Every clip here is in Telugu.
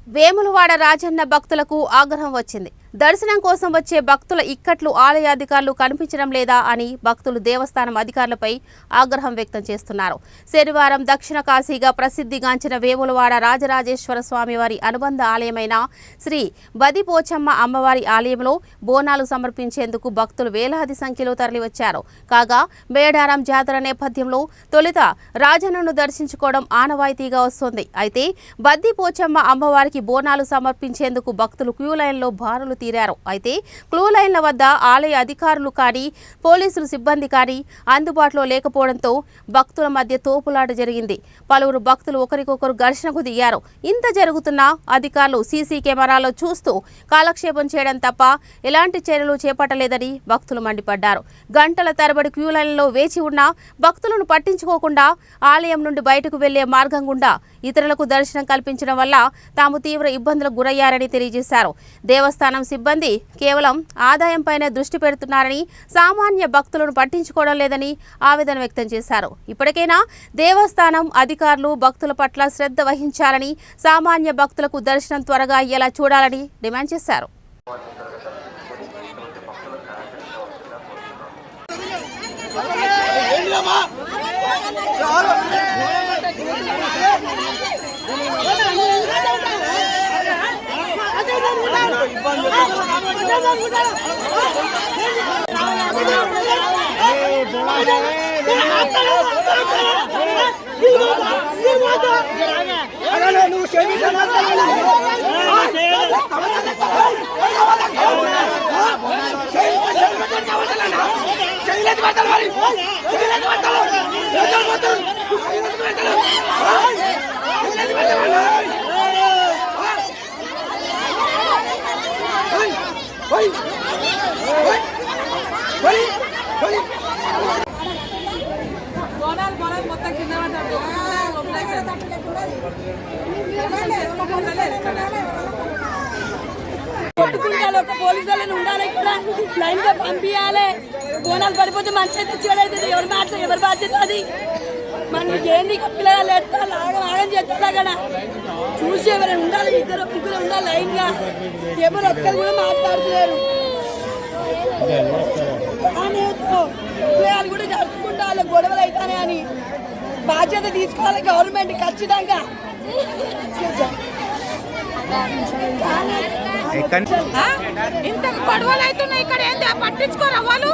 వేములవాడ రాజన్న భక్తులకు ఆగ్రహం వచ్చింది. దర్శనం కోసం వచ్చే భక్తుల ఇక్కట్లు ఆలయ అధికారులు కనిపించడం లేదా అని భక్తులు దేవస్థానం అధికారులపై ఆగ్రహం వ్యక్తం చేస్తున్నారు. శనివారం దక్షిణ కాశీగా ప్రసిద్ధిగాంచిన వేములవాడ రాజరాజేశ్వర స్వామి వారి అనుబంధ ఆలయమైన శ్రీ బదిపోచమ్మ అమ్మవారి ఆలయంలో బోనాలు సమర్పించేందుకు భక్తులు వేలాది సంఖ్యలో తరలివచ్చారు. కాగా మేడారం జాతర నేపథ్యంలో తొలుత రాజన్నను దర్శించుకోవడం ఆనవాయితీగా వస్తోంది. అయితే బద్దిపోచమ్మ అమ్మవారికి బోనాలు సమర్పించేందుకు భక్తులు క్యూ లైన్లో బారులు తీరారు. అయితే క్యూ లైన్ల వద్ద ఆలయ అధికారులు కానీ పోలీసులు సిబ్బంది కానీ అందుబాటులో లేకపోవడంతో భక్తుల మధ్య తోపులాట జరిగింది. పలువురు భక్తులు ఒకరికొకరు ఘర్షణకు దిగారు. ఇంత జరుగుతున్నా అధికారులు సీసీ కెమెరాలో చూస్తూ కాలక్షేపం చేయడం తప్ప ఎలాంటి చర్యలు చేపట్టలేదని భక్తులు మండిపడ్డారు. గంటల తరబడి క్యూ లైన్లో వేచి ఉన్న భక్తులను పట్టించుకోకుండా ఆలయం నుండి బయటకు వెళ్లే మార్గం గుండా ఇతరులకు దర్శనం కల్పించడం వల్ల తాము తీవ్ర ఇబ్బందులకు గురయ్యారని తెలియజేశారు. దేవస్థానం సిబ్బంది కేవలం ఆదాయంపైనే దృష్టి పెడుతున్నారని, సామాన్య భక్తులను పట్టించుకోవడం లేదని ఆవేదన వ్యక్తం చేశారు. ఇప్పటికైనా దేవస్థానం అధికారులు భక్తుల పట్ల శ్రద్ధ వహించాలని, సామాన్య భక్తులకు దర్శనం త్వరగా అయ్యేలా చూడాలని డిమాండ్ చేశారు. పోలీసులను ఉండాలి, ఇక్కడ లైన్ గా పంపించాలి. బోనాలు పడిపోతే మంచి అయితే చెడైతుంది. ఎవరి మాట ఎవరి బాధ్యత అది? మనకి ఏంది పిల్లలు ఎట్టాలి, ఆగం చేస్తా కదా చూసి ఎవరైనా ఉండాలి. ఇద్దరు ముగ్గురు ఉండాలి లైన్ గా. ఎవరు ఒక్కరు కూడా మాట్లాడుతున్నారు. పిల్లలు కూడా జరుపుకుంటారు. గొడవలు అవుతానే అని బాధ్యత తీసుకోవాలి గవర్నమెంట్ ఖచ్చితంగా. ఇంత గొడవలు అవుతున్నాయి ఇక్కడ. ఏంటి పట్టించుకోరా వాళ్ళు?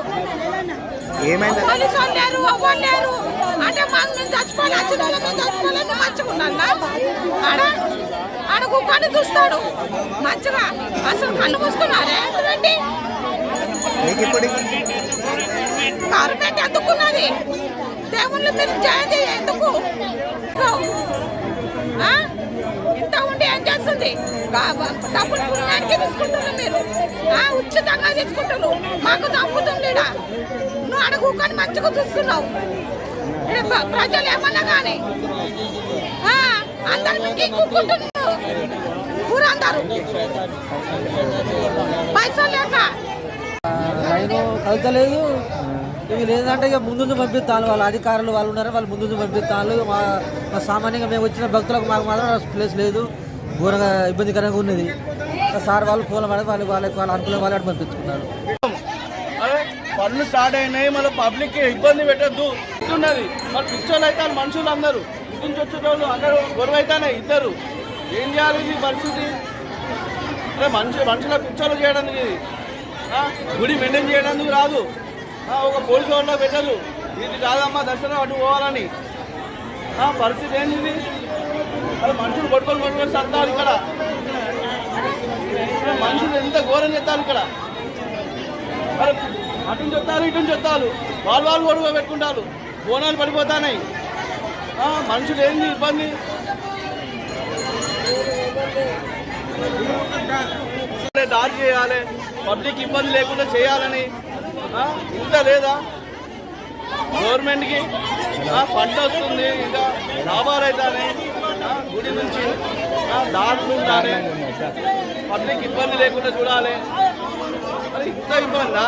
పోలీసు వాళ్ళు లేరు, అవ్వరు లేరు అంటే మాకు మేము చచ్చిపోలేదు మంచిగా ఆడ కుక్కని చూస్తాడు మంచిగా. అసలు కళ్ళు మూసుకున్నారే ఏంటి? గవర్నమెంట్ ఎందుకున్నది? దేవుళ్ళు మీరు చేయండి ఎందుకు? ఇంత ఉండి ఏం చేస్తుంది? డబ్బులు పుణ్యానికి తీసుకుంటున్నారు మీరు, ఉచితంగా తీసుకుంటున్నారు. మాకు తప్పుతుంది. నువ్వు అడుగు కానీ మంచిగా చూస్తున్నావు. ప్రజలు ఏమన్నా కానీ అందరు మీకు ఎక్కుంటున్నారు. ఊరందరూ పైసలు లేక కలుతలేదు. ఇవి లేదంటే ఇక ముందు పంపిస్తాను. వాళ్ళ అధికారులు వాళ్ళు ఉన్నారు, వాళ్ళు ముందు పంపిస్తాను. మా సామాన్యంగా మేము వచ్చిన భక్తులకు మాకు మాత్రం ప్లేస్ లేదు. ఘోరంగా ఇబ్బందికరంగా ఉన్నది. సార్ వాళ్ళు ఫోన్లు పడి వాళ్ళకి అనుకూలంగా వాళ్ళు పంపించుకున్నారు. పనులు స్టార్ట్ అయినాయి, మళ్ళీ పబ్లిక్ ఇబ్బంది పెట్టద్దు ఉన్నది. మరి పిచ్చోళ్ళు అయితే మనుషులు అందరూ ఇంటి నుంచి వచ్చేటోళ్ళు అందరూ గొడవ అవుతానే ఇద్దరు. ఏం చేయాలి ఇది పరిస్థితి? అరే మనుషుల పిచ్చోళ్ళు చేయడానికి, గుడి మెయింటైన్ చేయడానికి రాదు. ఒక పోలీసు వాళ్ళ పెట్టరు. ఇది కాదమ్మా దర్శనం అటు పోవాలని. పరిస్థితి ఏంది? అది మనుషులు కొట్టుకొని సత్తారు ఇక్కడ. మనుషులు ఎంత ఘోరం చేస్తారు ఇక్కడ. మరి అటు నుంచి వస్తారు, ఇటు నుంచి వస్తారు. వాళ్ళు గొడవ పెట్టుకుంటారు. బోనాలు పడిపోతాయి. మనుషులు ఏంది ఇబ్బంది? దాడి చేయాలి, పబ్లిక్ ఇబ్బంది లేకుండా చేయాలని ఇంత లేదా? గవర్నమెంట్కి ఫండ్ వస్తుంది, ఇంకా లాభాలు అవుతాయి. గుడి నుంచి దాడులు ఉండాలి, పబ్లిక్ ఇబ్బంది లేకుండా చూడాలి. మరి ఇంత ఇబ్బందా?